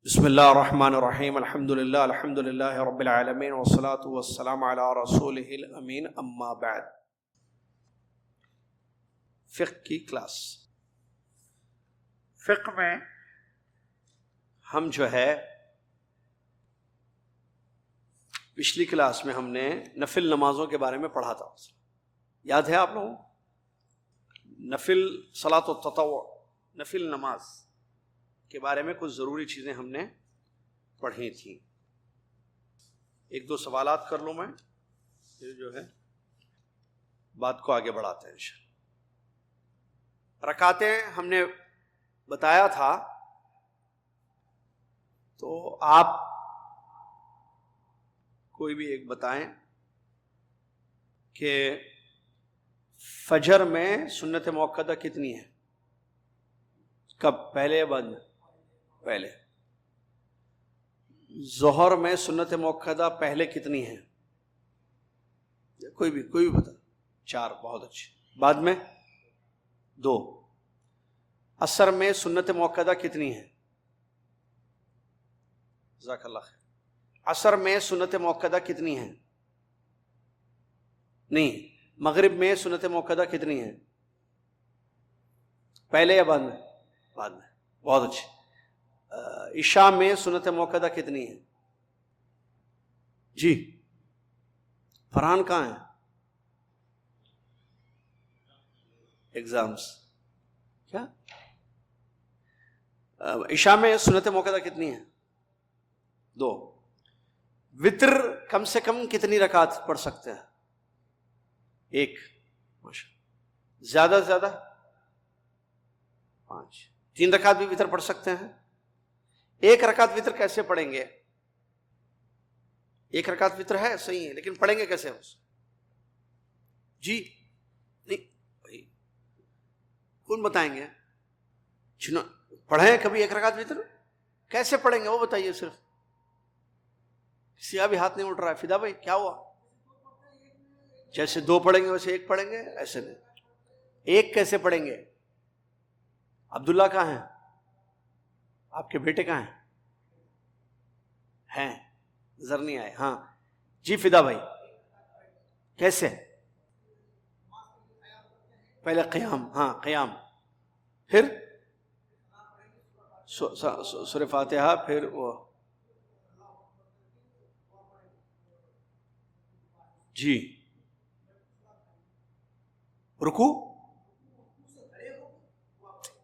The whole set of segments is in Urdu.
بسم اللہ الرحمن الرحیم الحمد للہ رب العالمین والصلاة والسلام علی رسولہ الامین اما بعد۔ فقہ کی کلاس، فقہ میں ہم جو ہے پچھلی کلاس میں ہم نے نفل نمازوں کے بارے میں پڑھا تھا، یاد ہے آپ لوگوں؟ نفل صلاۃ التطوع، نفل نماز کے بارے میں کچھ ضروری چیزیں ہم نے پڑھی تھیں۔ ایک دو سوالات کر لوں میں، پھر جو ہے بات کو آگے بڑھاتے ہیں انشاءاللہ۔ رکعتیں ہم نے بتایا تھا، تو آپ کوئی بھی ایک بتائیں کہ فجر میں سنت موقدہ کتنی ہے؟ کب، پہلے یا بعد میں؟ پہلے۔ ظہر میں سنت موقدہ پہلے کتنی ہے؟ کوئی بھی بتا۔ 4، بہت اچھے۔ بعد میں 2۔ عصر میں سنت موقدہ کتنی ہے؟ جزاک اللہ خیر۔ عصر میں سنت موقدہ کتنی ہے؟ نہیں۔ مغرب میں سنت موقدہ کتنی ہے؟ پہلے یا بعد میں؟ بعد میں، بہت اچھے۔ عشاء میں سنت موقدہ کتنی ہے؟ جی، فرحان کہاں ہیں؟ ایگزامس کیا؟ عشاء میں سنت موقدہ کتنی ہے؟ 2۔ وتر کم سے کم کتنی رکعت پڑھ سکتے ہیں؟ 1۔ ماشاء اللہ۔ زیادہ سے زیادہ 5۔ 3 رکعت بھی وتر پڑھ سکتے ہیں؟ 1 رکعت وتر کیسے پڑھیں گے؟ 1 رکعت وتر ہے، صحیح ہے، لیکن پڑھیں گے کیسے؟ جی نہیں بھائی، کون بتائیں گے؟ پڑھیں کبھی 1 رکعت وتر؟ کیسے پڑھیں گے وہ بتائیے صرف۔ کسی کا بھی ہاتھ نہیں اٹھ رہا ہے۔ فدا بھائی کیا ہوا؟ جیسے 2 پڑھیں گے ویسے 1 پڑھیں گے؟ ایسے نہیں۔ 1 کیسے پڑھیں گے؟ عبداللہ کہاں ہیں؟ آپ کے بیٹے کہاں ہیں؟ نظر نہیں آئے۔ ہاں جی فدا بھائی، کیسے؟ پہلے قیام، ہاں قیام، پھر سورہ فاتحہ، پھر وہ جی رکوع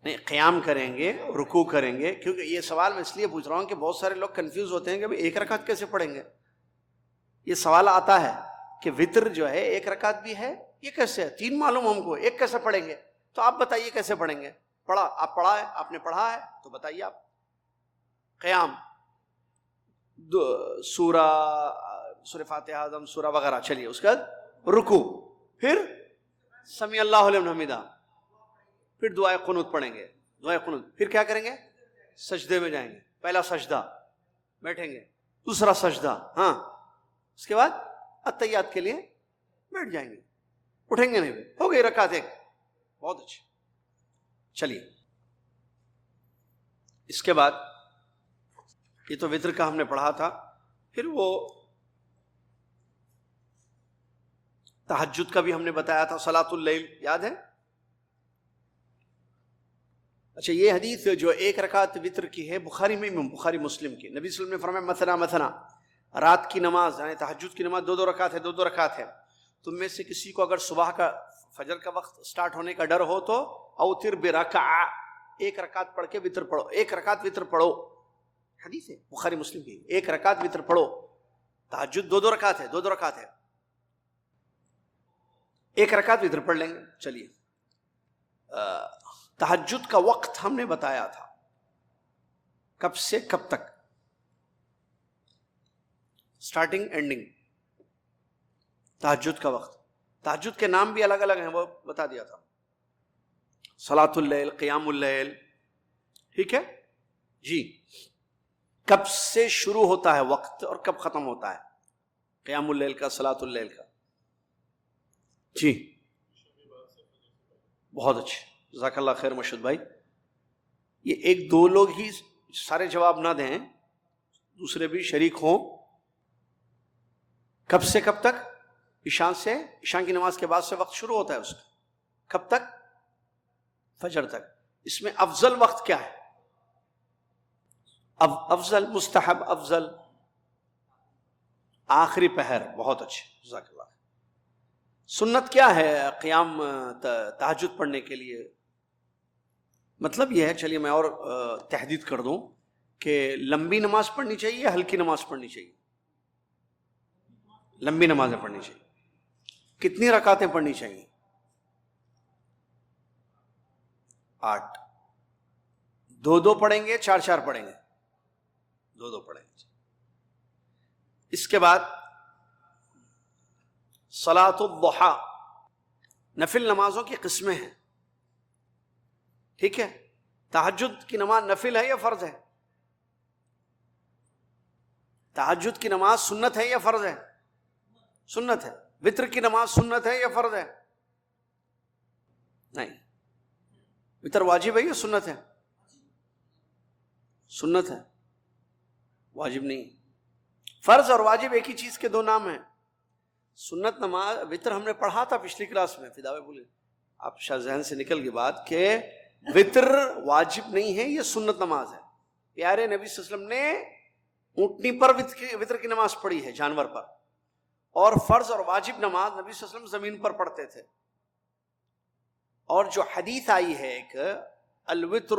نہیں، قیام کریں گے، رکوع کریں گے، کیونکہ یہ سوال میں اس لیے پوچھ رہا ہوں کہ بہت سارے لوگ کنفیوز ہوتے ہیں کہ 1 رکعت کیسے پڑھیں گے۔ یہ سوال آتا ہے کہ وتر جو ہے 1 رکعت بھی ہے، یہ کیسے ہے؟ 3 معلوم ہم کو، 1 کیسے پڑھیں گے؟ تو آپ بتائیے کیسے پڑھیں گے؟ آپ پڑھا ہے، آپ نے پڑھا ہے تو بتائیے آپ۔ قیام، سورہ فاتحہ، اعظم سورہ وغیرہ، چلیے اس کے بعد رکوع، پھر سمیع اللہ لمن حمیدہ، پھر دعائے قنوت پڑھیں گے، دعائے قنوت، پھر کیا کریں گے؟ سجدے میں جائیں گے۔ پہلا سجدہ، بیٹھیں گے، دوسرا سجدہ، ہاں، اس کے بعد اتحیات کے لیے بیٹھ جائیں گے، اٹھیں گے نہیں، ہو گئی رکعت 1۔ بہت اچھے۔ چلیے اس کے بعد یہ تو وتر کا ہم نے پڑھا تھا، پھر وہ تہجد کا بھی ہم نے بتایا تھا، صلاۃ اللیل، یاد ہے؟ اچھا، یہ حدیث جو 1 رکعت وتر کی ہے، بخاری میں، بخاری مسلم کی، نبی صلی اللہ علیہ وسلم نے فرمایا مثنا مثنا، رات کی نماز یعنی تہجد کی نماز 2 رکعت ہے، 2 رکعت ہے۔ تم میں سے کسی کو اگر صبح کا فجر کا وقت سٹارٹ ہونے کا ڈر ہو تو اوتر برکعہ، 1 رکعت پڑھ کے وتر پڑھو، 1 رکعت وتر پڑھو، حدیث ہے بخاری مسلم کی، 1 رکعت وتر پڑھو۔ تہجد 2 رکعت ہے، 2 رکعت ہے، 1 رکعت وتر پڑھ لیں گے۔ چلیے، تہجد کا وقت ہم نے بتایا تھا، کب سے کب تک، سٹارٹنگ اینڈنگ، تہجد کا وقت۔ تہجد کے نام بھی الگ الگ ہیں، وہ بتا دیا تھا، صلاۃ اللیل، قیام اللیل، ٹھیک ہے جی۔ کب سے شروع ہوتا ہے وقت اور کب ختم ہوتا ہے قیام اللیل کا، صلاۃ اللیل کا؟ جی بہت اچھے، جزاک اللہ خیر مشہد بھائی۔ یہ 1-2 لوگ ہی سارے جواب نہ دیں, دوسرے بھی شریک ہوں. کب سے کب تک؟ عشاء سے, عشاء کی نماز کے بعد سے وقت شروع ہوتا ہے اس کا. کب تک؟ فجر تک. اس میں افضل وقت کیا ہے؟ افضل, مستحب, افضل آخری پہر. بہت اچھے, جزاک اللہ. سنت کیا ہے قیام تہجد پڑھنے کے لیے؟ مطلب یہ ہے, چلیے میں اور تحدید کر دوں کہ لمبی نماز پڑھنی چاہیے یا ہلکی نماز پڑھنی چاہیے؟ لمبی نمازیں پڑھنی چاہیے. کتنی رکعتیں پڑھنی چاہیے؟ 8. 2 پڑھیں گے, 4 پڑھیں گے؟ 2 پڑھیں گے. اس کے بعد صلاۃ الضحیٰ, نفل نمازوں کی قسمیں ہیں. ٹھیک ہے, تہجد کی نماز نفل ہے یا فرض ہے؟ تہجد کی نماز سنت ہے یا فرض ہے؟ سنت ہے. وتر کی نماز سنت ہے یا فرض ہے؟ نہیں. وتر واجب ہے یا سنت ہے؟ سنت ہے, واجب نہیں. فرض اور واجب ایک ہی چیز کے 2 نام ہیں. سنت نماز, وتر ہم نے پڑھا تھا پچھلی کلاس میں, فداوے بولے آپ شاید ذہن سے نکل گئی بات کہ وتر واجب نہیں ہے, یہ سنت نماز ہے. پیارے نبی صلی اللہ علیہ وسلم نے اونٹنی پر وتر کی نماز پڑھی ہے, جانور پر. اور فرض اور واجب نماز نبی صلی اللہ علیہ وسلم زمین پر پڑھتے تھے. اور جو حدیث آئی ہے ایک, الوتر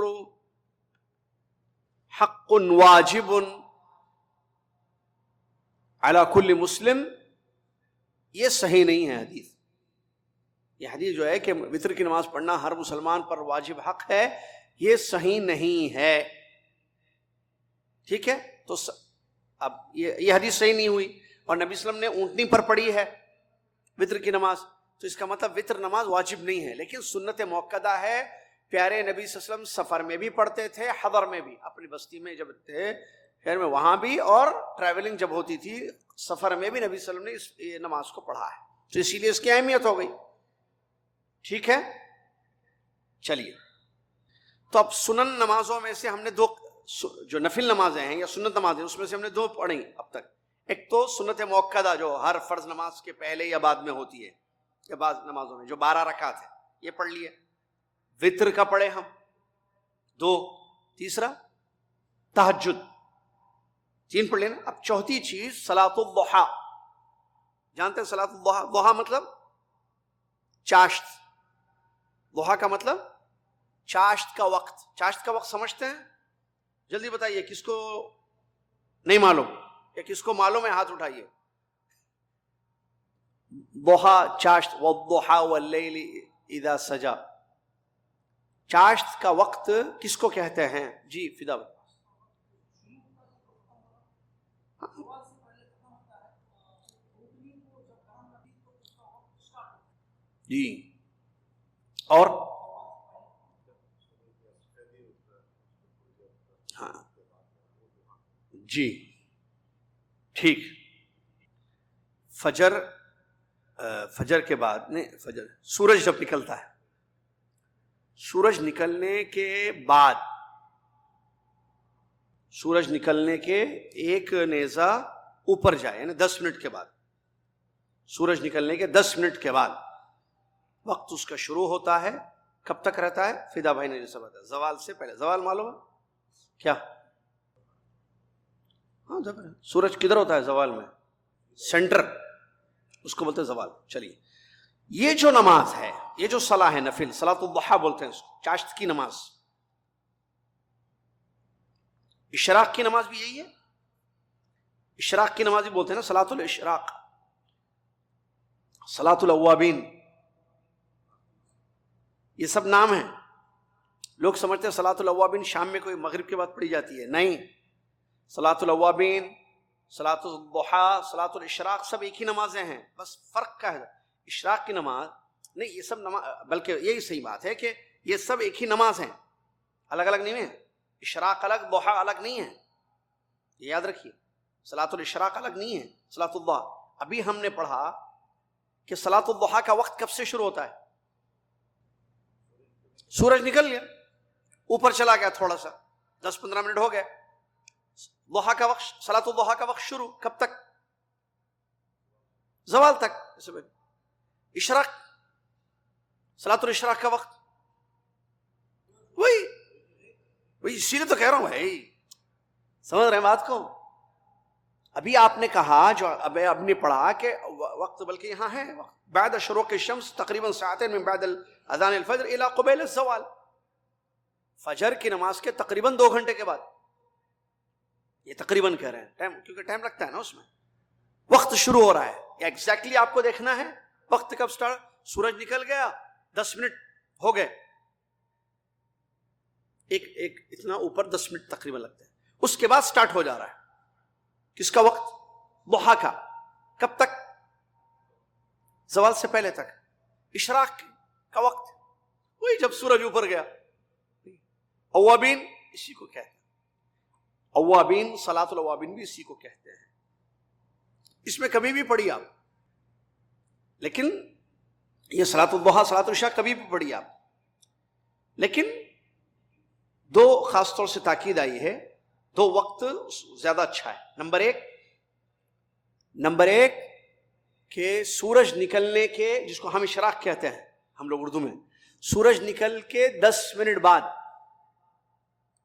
حق واجب علی کل مسلم, یہ صحیح نہیں ہے حدیث. یہ حدیث جو ہے کہ وتر کی نماز پڑھنا ہر مسلمان پر واجب حق ہے, یہ صحیح نہیں ہے. ٹھیک ہے, تو اب یہ حدیث صحیح نہیں ہوئی. اور نبی صلی اللہ علیہ وسلم نے اونٹنی پر پڑھی ہے وتر کی نماز, تو اس کا مطلب وتر نماز واجب نہیں ہے, لیکن سنت موقدہ ہے. پیارے نبی صلی اللہ علیہ وسلم سفر میں بھی پڑھتے تھے, حضر میں بھی, اپنی بستی میں جب تھے شہر میں وہاں بھی, اور ٹریولنگ جب ہوتی تھی سفر میں بھی نبی صلی اللہ علیہ وسلم نے اس نماز کو پڑھا ہے. تو اسی لیے اس کی اہمیت ہو گئی. ٹھیک ہے, چلیے. تو اب سنن نمازوں میں سے ہم نے 2 جو نفل نمازیں ہیں یا سنت نمازیں, اس میں سے ہم نے 2 پڑھی اب تک. ایک تو سنت موقدہ جو ہر فرض نماز کے پہلے یا بعد میں ہوتی ہے, یا بعض نمازوں میں جو 12 رکعت ہے, یہ پڑھ لیے. وتر کا پڑھے ہم 2. تیسرا تہجد, 3 پڑھ لینا. اب چوتھی چیز صلاۃ الضحیٰ. جانتے ہیں صلاۃ الضحیٰ؟ ضحیٰ مطلب چاشت. ضحیٰ کا مطلب چاشت کا وقت. چاشت کا وقت سمجھتے ہیں؟ جلدی بتائیے, کس کو نہیں معلوم یا کس کو معلوم ہے ہاتھ اٹھائیے. ضحیٰ چاشت, والضحیٰ واللیل اذا سجا. چاشت کا وقت کس کو کہتے ہیں؟ جی فدا. جی, اور ہاں جی ٹھیک. فجر کے بعد نہیں, فجر سورج جب نکلتا ہے, سورج نکلنے کے بعد, سورج نکلنے کے 1 نیزہ اوپر جائے, یعنی 10 منٹ کے بعد, سورج نکلنے کے 10 منٹ کے بعد وقت اس کا شروع ہوتا ہے. کب تک رہتا ہے؟ فدا بھائی نے جیسا بتایا زوال سے پہلے. زوال معلوم ہے کیا؟ ہاں, سورج کدھر ہوتا ہے زوال میں؟ سینٹر, اس کو بولتے ہیں زوال. چلیے, یہ جو نماز ہے, یہ جو صلاح ہے نفل, صلاۃ الضحیٰ بولتے ہیں اس کو, چاشت کی نماز. اشراق کی نماز بھی یہی ہے. اشراق کی نماز بھی بولتے ہیں نا, صلاۃ الاشراق, صلاۃ الاوابین, یہ سب نام ہیں. لوگ سمجھتے ہیں صلاۃ الاوابین شام میں کوئی مغرب کے بعد پڑھی جاتی ہے. نہیں, صلاۃ الاوابین, صلاۃ الضحیٰ, صلاۃ الاشراق سب ایک ہی نمازیں ہیں, بس فرق کا ہے. اشراق کی نماز نہیں, یہ سب نماز, بلکہ یہی صحیح بات ہے کہ یہ سب ایک ہی نماز ہیں, الگ الگ نہیں ہیں. اشراق الگ, ضحیٰ الگ نہیں ہے, یہ یاد رکھیے. صلاۃ الاشراق الگ نہیں ہے, صلاۃ الضحیٰ. ابھی ہم نے پڑھا کہ صلاۃ الضحیٰ کا وقت کب سے شروع ہوتا ہے؟ سورج نکل گیا, اوپر چلا گیا تھوڑا سا, 10-15 منٹ ہو گئے. ضحیٰ کا وقت، صلاۃ الضحیٰ کا وقت شروع کب تک؟ زوال تک. اشراق، صلاۃ الاشراق کا وقت وہی اسی لیے تو کہہ رہا ہوں بھائی، سمجھ رہے ہیں بات کو؟ ابھی آپ نے کہا، جو اب نے پڑھا کہ وقت، بلکہ یہاں ہے بعد شروق الشمس تقریباً ساعتين من بعد اذان الفجر الى قبيل الزوال، فجر کی نماز کے تقریباً 2 گھنٹے کے بعد. یہ تقریباً کہہ رہے ہیں ٹائم، کیونکہ ٹائم لگتا ہے نا اس میں. وقت شروع ہو رہا ہے، ایگزیکٹلی آپ کو دیکھنا ہے وقت کب سٹارٹ. سورج نکل گیا، 10 منٹ ہو گئے، ایک اتنا اوپر 10 منٹ تقریباً لگتے ہیں. اس کے بعد سٹارٹ ہو جا رہا ہے کس کا وقت؟ ضحیٰ کا. کب تک؟ زوال سے پہلے تک. اشراق کا وقت وہی جب سورج اوپر گیا. اوابین اسی کو کہتے ہیں، اوابین، صلاۃ الاوابین بھی اسی کو کہتے ہیں. اس میں کبھی بھی پڑھی آپ، لیکن یہ صلاۃ الضحیٰ، صلاۃ العشاء کبھی بھی پڑھی آپ، لیکن 2 خاص طور سے تاکید آئی ہے، 2 وقت زیادہ اچھا ہے. نمبر ایک کہ سورج نکلنے کے، جس کو ہم اشراق کہتے ہیں ہم لوگ اردو میں، سورج نکل کے 10 منٹ بعد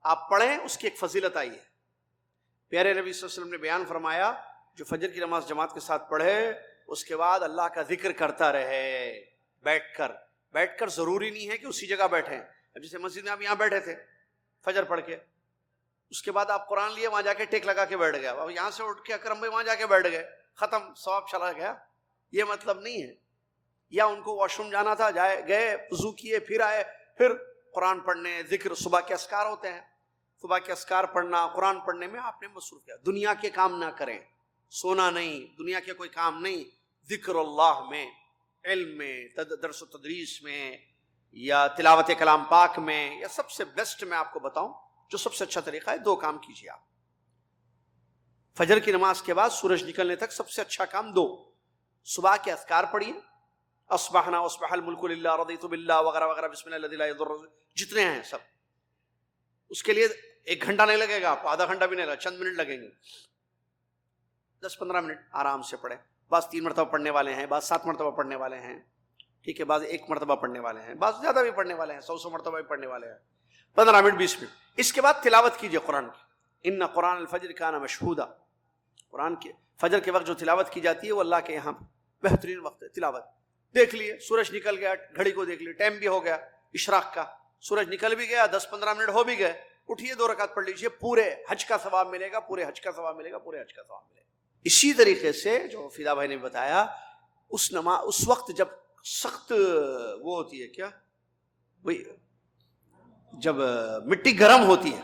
آپ پڑھیں، اس کی ایک فضیلت آئی ہے. پیارے نبی صلی اللہ علیہ وسلم نے بیان فرمایا، جو فجر کی نماز جماعت کے ساتھ پڑھے، اس کے بعد اللہ کا ذکر کرتا رہے بیٹھ کر. ضروری نہیں ہے کہ اسی جگہ بیٹھیں. اب جیسے مسجد میں آپ یہاں بیٹھے تھے فجر پڑھ کے، اس کے بعد آپ قرآن لیے وہاں جا کے ٹیک لگا کے بیٹھ گئے، اب یہاں سے اٹھ کے اکرم بھائی وہاں جا کے بیٹھ گئے، ختم، ثواب چلا گیا. یہ مطلب نہیں ہے. یا ان کو واش روم جانا تھا، گئے، وضو کیے، پھر آئے، پھر قرآن پڑھنے، ذکر. صبح کے اذکار ہوتے ہیں، صبح کے اذکار پڑھنا، قرآن پڑھنے میں آپ نے مصروف کیا. دنیا کے کام نہ کریں، سونا نہیں، دنیا کے کوئی کام نہیں. ذکر اللہ میں، علم میں، درس و تدریس میں، یا تلاوت کلام پاک میں، یا سب سے بیسٹ میں آپ کو بتاؤں جو سب سے اچھا طریقہ ہے، 2 کام کیجیے آپ. فجر کی نماز کے بعد سورج نکلنے تک سب سے اچھا کام 2. صبح کے اذکار پڑھیے، اصبحنا واصبح الملک للہ رضیت باللہ وغیرہ وغیرہ، بسم اللہ الذی لا یضر، جتنے ہیں سب. اس کے لیے 1 گھنٹہ نہیں لگے گا آپ کو، آدھا گھنٹہ بھی نہیں لگے گا، چند منٹ لگیں گے. 10-15 منٹ آرام سے پڑھیں. بعض 3 مرتبہ پڑھنے والے ہیں، بعض 7 مرتبہ پڑھنے والے ہیں، ٹھیک ہے، بعض 1 مرتبہ پڑھنے والے ہیں، بعض زیادہ بھی پڑھنے والے ہیں، 100 مرتبہ بھی پڑھنے والے ہیں. 15 منٹ 20 منٹ. اس کے بعد تلاوت کیجیے قرآن کی. ان قرآن الفجر کان مشہودا، قرآن کے فجر کے وقت جو تلاوت کی جاتی ہے وہ اللہ کے یہاں بہترین وقت ہے. تلاوت دیکھ لیے، سورج نکل گیا، گھڑی کو دیکھ لیے، ٹائم بھی ہو گیا اشراق کا، سورج نکل بھی گیا، 10-15 منٹ ہو بھی گئے، اٹھیے 2 رکعت پڑھ لیجیے، پورے حج کا ثواب ملے گا، پورے حج کا ثواب ملے گا، پورے حج کا ثواب ملے گا. اسی طریقے سے جو فدا بھائی نے بتایا، اس وقت جب سخت وہ ہوتی ہے، کیا وہی جب مٹی گرم ہوتی ہے،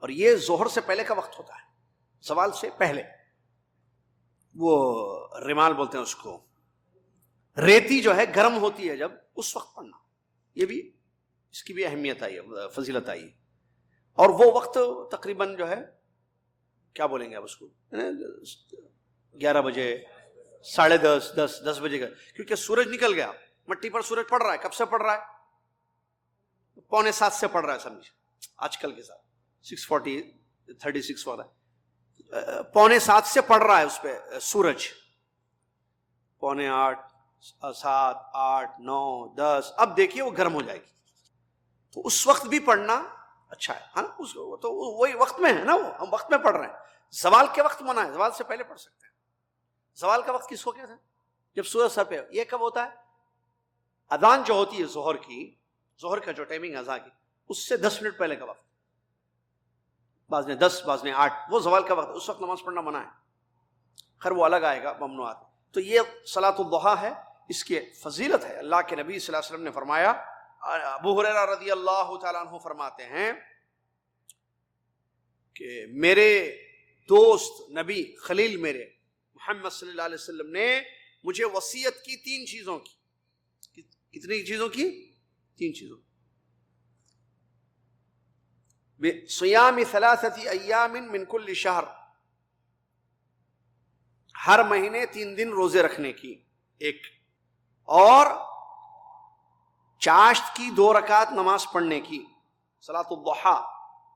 اور یہ ظہر سے پہلے کا وقت ہوتا ہے، زوال سے پہلے، وہ رمال بولتے ہیں اس کو، ریتی جو ہے گرم ہوتی ہے جب، اس وقت پڑھنا. یہ بھی اس کی بھی اہمیت آئی ہے، فضیلت آئی ہے. اور وہ وقت تقریباً جو ہے، کیا بولیں گے آپ اس کو، 11 بجے، 10:30، 10 بجے کا، کیونکہ سورج نکل گیا، مٹی پر سورج پڑ رہا ہے. کب سے پڑ رہا ہے؟ 6:45 سے پڑ رہا ہے، سمجھ آج کل کے ساتھ 6:36 ہو رہا ہے، 6:45 سے پڑ رہا ہے اس پہ سورج، 7:45، 8، 9، 10. اب دیکھیے وہ گرم ہو جائے گی، تو اس وقت بھی پڑھنا اچھا ہے نا. تو وہی وقت میں ہے نا، وہ ہم وقت میں پڑھ رہے ہیں. زوال کے وقت منع ہے، زوال سے پہلے پڑھ سکتے ہیں. زوال کا وقت کس کو کہتے ہیں؟ جب سورج سر پہ. یہ کب ہوتا ہے؟ اذان جو ہوتی ہے ظہر کی، ظہر کا جو ٹائمنگ اذان کی، اس سے 10 منٹ پہلے کا وقت، بعض نے 10، بعض نے 8، وہ زوال کا وقت. اس وقت نماز پڑھنا منع ہے، خیر وہ الگ آئے گا ممنوعات. تو یہ صلاۃ الضحیٰ ہے، اس کی فضیلت ہے. اللہ کے نبی صلی اللہ علیہ وسلم نے فرمایا، ابو ہریرہ رضی اللہ تعالیٰ عنہ فرماتے ہیں کہ میرے دوست نبی خلیل میرے محمد صلی اللہ علیہ وسلم نے مجھے وصیت کی 3 چیزوں کی. کتنی چیزوں کی؟ 3 چیزوں. صیام 3 ایام من کل شہر، ہر مہینے 3 دن روزے رکھنے کی، ایک، اور چاشت کی 2 رکعت نماز پڑھنے کی. صلاۃ الضحیٰ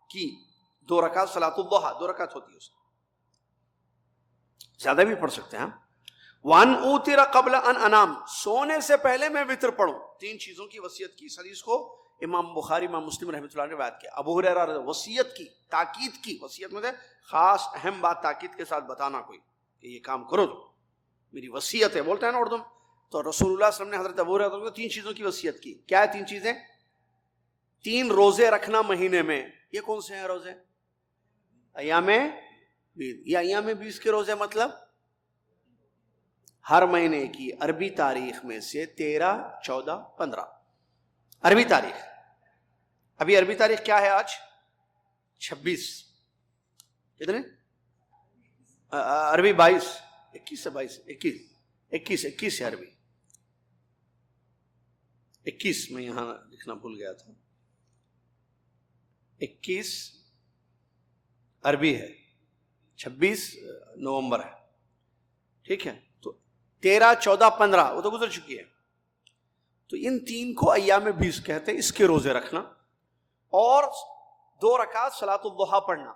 کی 2 رکعت صلاۃ الضحیٰ 2 رکعت ہوتی ہے اس زیادہ بھی پڑھ سکتے ہیں. وان اوتر قبل ان انام, سونے سے پہلے میں وطر پڑھوں. 3 چیزوں کی وصیت کی. اس حدیث کو امام بخاری امام مسلم رحمۃ اللہ نے روایت کیا. ابو ہریرہ وصیت کی, تاکید کی. وصیت میں خاص اہم بات تاکید کے ساتھ بتانا کوئی کہ یہ کام کرو تو میری وصیت ہے بولتے ہیں نا اردو میں. تو رسول اللہ صلی اللہ علیہ وسلم نے حضرت ابو ہریرہ کو 3 چیزوں کی وصیت کی. کیا ہے 3 چیزیں؟ 3 روزے رکھنا مہینے میں. یہ کون سے ہیں روزے؟ ایام بیض. یہ ایام بیض کے روزے مطلب ہر مہینے کی عربی تاریخ میں سے 13, 14, 15 عربی تاریخ. ابھی عربی تاریخ کیا ہے آج؟ 26. کتنے؟ عربی 22, 21 سے 22, 21 ہے عربی. 21 میں یہاں لکھنا بھول گیا تھا. 21 عربی ہے, 26 نومبر ہے. ٹھیک ہے, تو 13, 14, 15 وہ تو گزر چکی ہے. تو ان 3 کو ایام بیض کہتے ہیں. اس کے روزے رکھنا اور 2 رکعت صلاۃ الضحیٰ پڑھنا.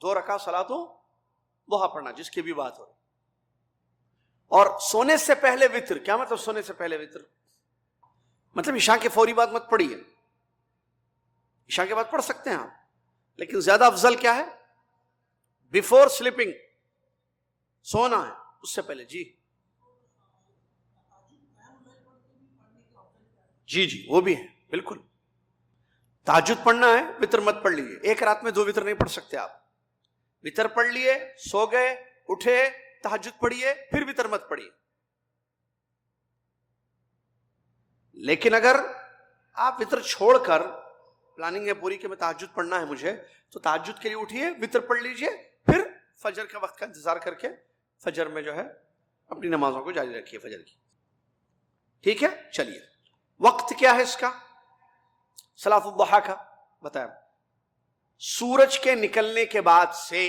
2 رکعت صلاۃ الضحیٰ پڑھنا جس کی بھی بات ہو. اور سونے سے پہلے وطر. کیا مطلب سونے سے پہلے وطر؟ مطلب عشاء کے فوری بعد مت پڑھیے. عشاء کے بعد پڑھ سکتے ہیں آپ, لیکن زیادہ افضل کیا ہے؟ بیفور سلیپنگ, سونا ہے اس سے پہلے. جی وہ بھی ہے بالکل. تہجد پڑھنا ہے, وطر مت پڑھ لیجیے. ایک رات میں 2 وطر نہیں پڑھ سکتے آپ. وطر پڑھ لیے, سو گئے, اٹھے, تہجد پڑھیے, پھر وطر مت پڑھیے. لیکن اگر آپ وطر چھوڑ کر پلاننگ ہے پوری کہ میں تہجد پڑھنا ہے مجھے, تو تہجد کے لیے اٹھیے, وطر پڑھ لیجیے, پھر فجر کا وقت کا انتظار کر کے فجر میں جو ہے اپنی نمازوں کو جاری رکھیے فجر کی. ٹھیک ہے, چلیے. وقت کیا ہے اس کا صلاۃ الضحیٰ کا بتایا. سورج کے نکلنے کے بعد سے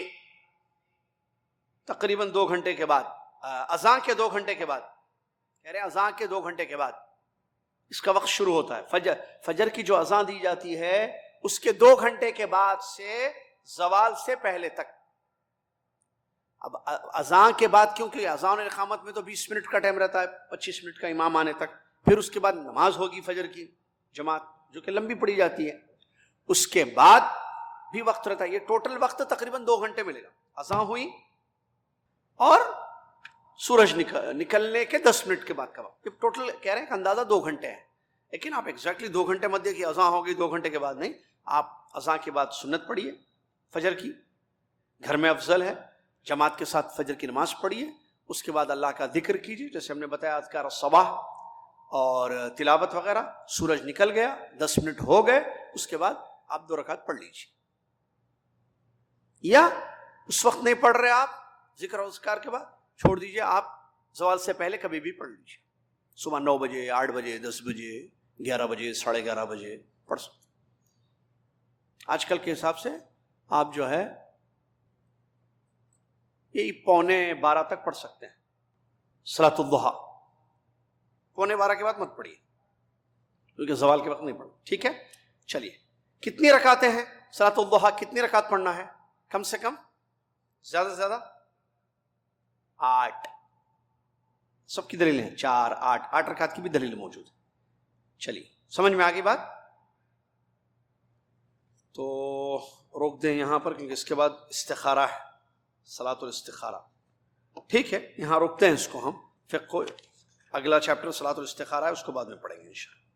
تقریباً 2 گھنٹے کے بعد, اذان کے 2 گھنٹے کے بعد, کہہ رہے ہیں اذان کے 2 گھنٹے کے بعد اس کا وقت شروع ہوتا ہے. فجر کی جو اذان دی جاتی ہے اس کے 2 گھنٹے کے بعد سے زوال سے پہلے تک. اب اذان کے بعد, کیونکہ اذان اور اقامت میں تو 20 منٹ کا ٹائم رہتا ہے, 25 منٹ کا امام آنے تک. پھر اس کے بعد نماز ہوگی فجر کی جماعت جو کہ لمبی پڑھی جاتی ہے. اس کے بعد بھی وقت رہتا ہے. یہ ٹوٹل وقت تقریباً 2 گھنٹے ملے گا. اذان ہوئی اور سورج نکلنے کے 10 منٹ کے بعد کا وقت. یہ ٹوٹل کہہ رہے ہیں کہ اندازہ 2 گھنٹے ہے. لیکن آپ ایگزیکٹلی 2 گھنٹے مت دیکھیے اذان ہوگی 2 گھنٹے کے بعد نہیں. آپ اذان کے بعد سنت پڑھیے فجر کی, گھر میں افضل ہے. جماعت کے ساتھ فجر کی نماز پڑھیے. اس کے بعد اللہ کا ذکر کیجیے, جیسے ہم نے بتایا اذکار الصباح اور تلاوت وغیرہ. سورج نکل گیا, 10 منٹ ہو گئے, اس کے بعد آپ 2 رکعت پڑھ لیجیے. یا اس وقت نہیں پڑھ رہے آپ, ذکر اور اذکار کے بعد چھوڑ دیجیے, آپ زوال سے پہلے کبھی بھی پڑھ لیجیے. صبح 9 بجے, 8 بجے, 10 بجے, 11 بجے, 11:30 بجے پڑھ سکتے. آج کل کے حساب سے آپ جو ہے یہی 11:45 تک پڑھ سکتے ہیں صلاۃ الضحیٰ. 11:45 کے بعد مت پڑھیے کیونکہ زوال کے وقت نہیں پڑھو. ٹھیک ہے, چلیے. کتنی رکعتیں ہیں صلاۃ الضحیٰ؟ کتنی رکعت پڑھنا ہے؟ کم سے کم, زیادہ سے زیادہ 8. سب کی دلیلیں ہیں, 4, 8 رکعت کی بھی دلیل موجود ہے. چلیے, سمجھ میں آ گئی بات؟ تو روک دیں یہاں پر کیونکہ اس کے بعد استخارہ ہے, صلاۃ الاستخارہ. ٹھیک ہے, یہاں روکتے ہیں اس کو. ہم فقہ کو اگلا چیپٹر صلاۃ الاستخارہ ہے, اس کو بعد میں پڑھیں گے انشاءاللہ.